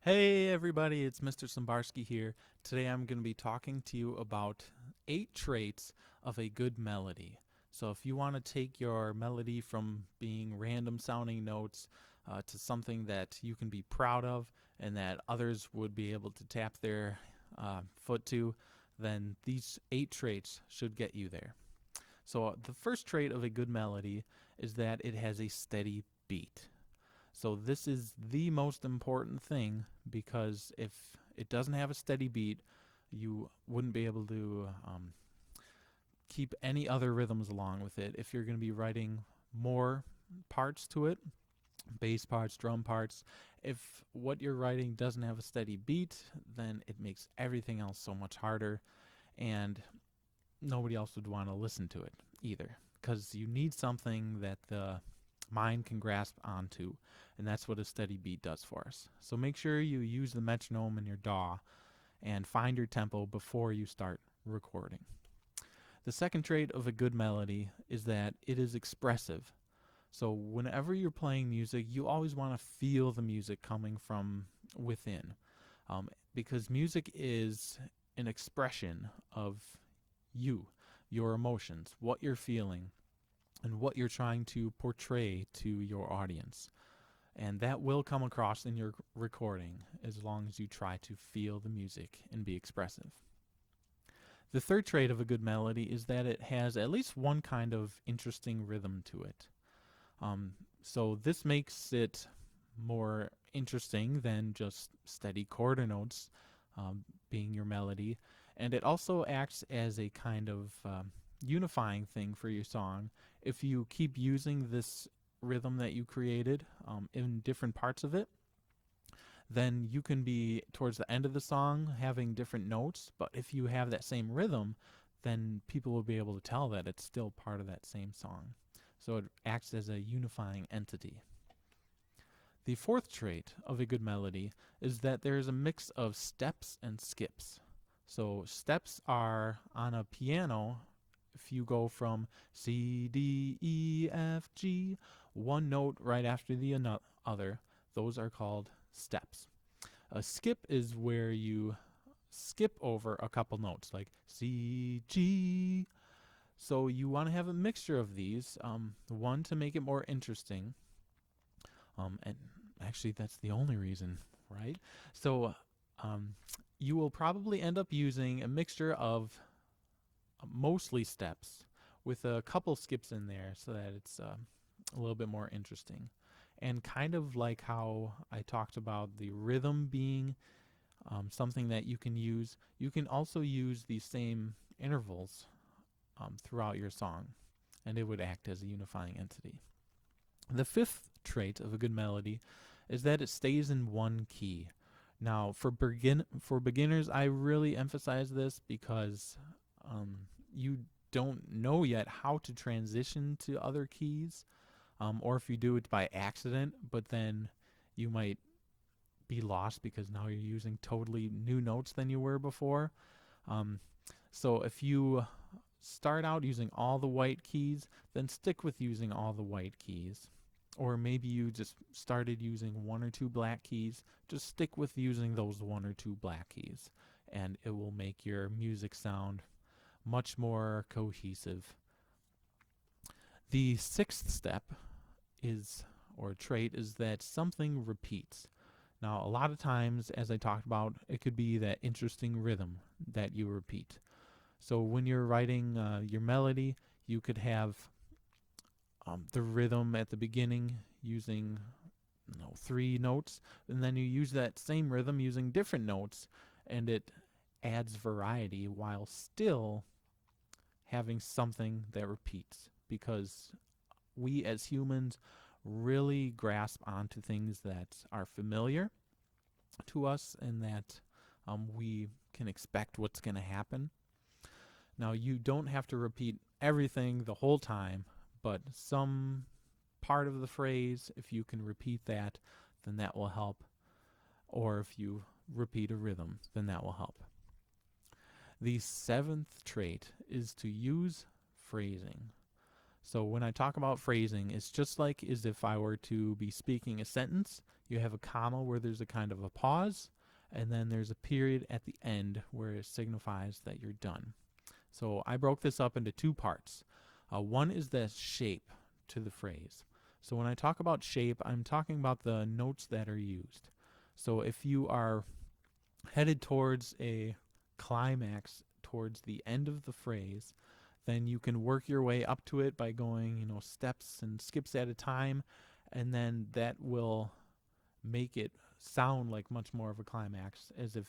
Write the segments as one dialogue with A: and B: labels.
A: Hey everybody, it's Mr. Sambarski here. Today I'm going to be talking to you about 8 traits of a good melody. So if you want to take your melody from being random sounding notes to something that you can be proud of and that others would be able to tap their foot to, then these 8 traits should get you there. So the first trait of a good melody is that it has a steady beat. So this is the most important thing because if it doesn't have a steady beat, you wouldn't be able to keep any other rhythms along with it. If you're going to be writing more parts to it, bass parts, drum parts, if what you're writing doesn't have a steady beat, then it makes everything else so much harder, and nobody else would want to listen to it either because you need something that the mind can grasp onto, and that's what a steady beat does for us. So make sure you use the metronome in your DAW and find your tempo before you start recording. The second trait of a good melody is that it is expressive. So whenever you're playing music, you always want to feel the music coming from within, because music is an expression of you, your emotions, what you're feeling, and what you're trying to portray to your audience. And that will come across in your recording as long as you try to feel the music and be expressive. The third trait of a good melody is that it has at least one kind of interesting rhythm to it. Um, so this makes it more interesting than just steady quarter notes being your melody. And it also acts as a kind of unifying thing for your song. If you keep using this rhythm that you created in different parts of it, then you can be towards the end of the song having different notes. But if you have that same rhythm, then people will be able to tell that it's still part of that same song. So it acts as a unifying entity. The fourth trait of a good melody is that there is a mix of steps and skips. So steps are on a piano. If you go from C, D, E, F, G, one note right after the other, those are called steps. A skip is where you skip over a couple notes, like C, G. So you want to have a mixture of these, one to make it more interesting, and actually that's the only reason, right? So you will probably end up using a mixture of mostly steps with a couple skips in there so that it's a little bit more interesting. And kind of like how I talked about the rhythm being something that you can also use these same intervals throughout your song, and it would act as a unifying entity. The fifth trait of a good melody is that it stays in one key. Now, for beginners, I really emphasize this because you don't know yet how to transition to other keys, or if you do it by accident, but then you might be lost because now you're using totally new notes than you were before. So if you start out using all the white keys, then stick with using all the white keys. Or maybe you just started using one or two black keys, just stick with using those one or two black keys, and it will make your music sound much more cohesive. The sixth step is, or trait, is that something repeats. Now, a lot of times, as I talked about, it could be that interesting rhythm that you repeat. So when you're writing your melody, you could have the rhythm at the beginning using 3 notes, and then you use that same rhythm using different notes, and it adds variety while still having something that repeats, because we as humans really grasp onto things that are familiar to us and that we can expect what's going to happen. Now, you don't have to repeat everything the whole time, but some part of the phrase, if you can repeat that, then that will help. Or if you repeat a rhythm, then that will help. The seventh trait is to use phrasing. So when I talk about phrasing, it's just like as if I were to be speaking a sentence. You have a comma where there's a kind of a pause, and then there's a period at the end where it signifies that you're done. So I broke this up into two parts. One is the shape to the phrase. So when I talk about shape, I'm talking about the notes that are used. So if you are headed towards a climax towards the end of the phrase, then you can work your way up to it by going, steps and skips at a time, and then that will make it sound like much more of a climax, as if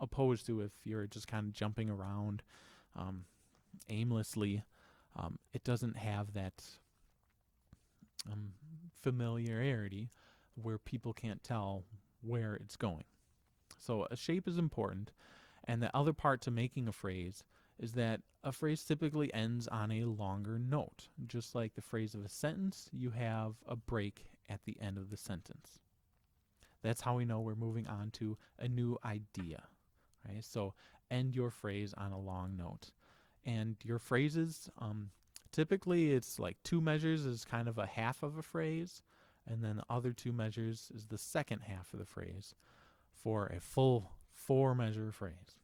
A: opposed to if you're just kind of jumping around aimlessly. It doesn't have that familiarity where people can't tell where it's going. So a shape is important. And the other part to making a phrase is that a phrase typically ends on a longer note. Just like the phrase of a sentence, you have a break at the end of the sentence. That's how we know we're moving on to a new idea. Right? So end your phrase on a long note. And your phrases, typically it's like 2 measures is kind of a half of a phrase, and then the other 2 measures is the second half of the phrase for a full 4-measure phrase.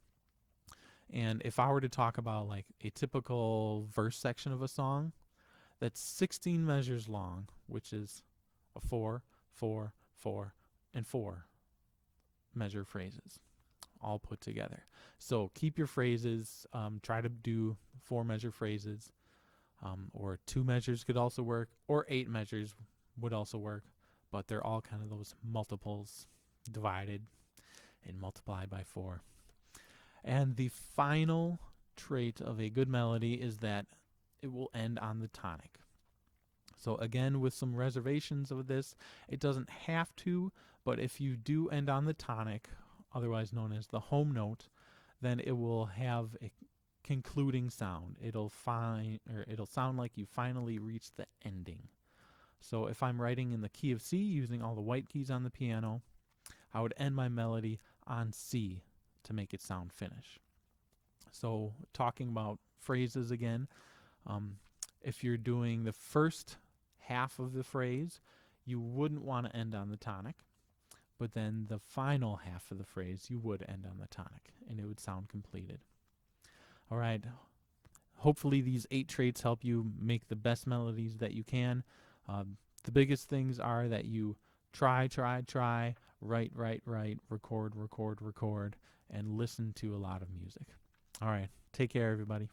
A: And if I were to talk about like a typical verse section of a song, that's 16 measures long, which is a 4, 4, 4, and 4 measure phrases all put together. So keep your phrases, try to do 4-measure phrases, or 2 measures could also work, or 8 measures would also work, but they're all kind of those multiples divided and multiplied by 4. And the final trait of a good melody is that it will end on the tonic. So again, with some reservations of this, it doesn't have to, but if you do end on the tonic, otherwise known as the home note, then it will have a concluding sound. It'll sound like you finally reached the ending. So if I'm writing in the key of C using all the white keys on the piano, I would end my melody on C to make it sound finished. So talking about phrases again, if you're doing the first half of the phrase, you wouldn't want to end on the tonic, but then the final half of the phrase, you would end on the tonic, and it would sound completed. All right. Hopefully these 8 traits help you make the best melodies that you can. The biggest things are that you try, write, record, and listen to a lot of music. All right. Take care, everybody.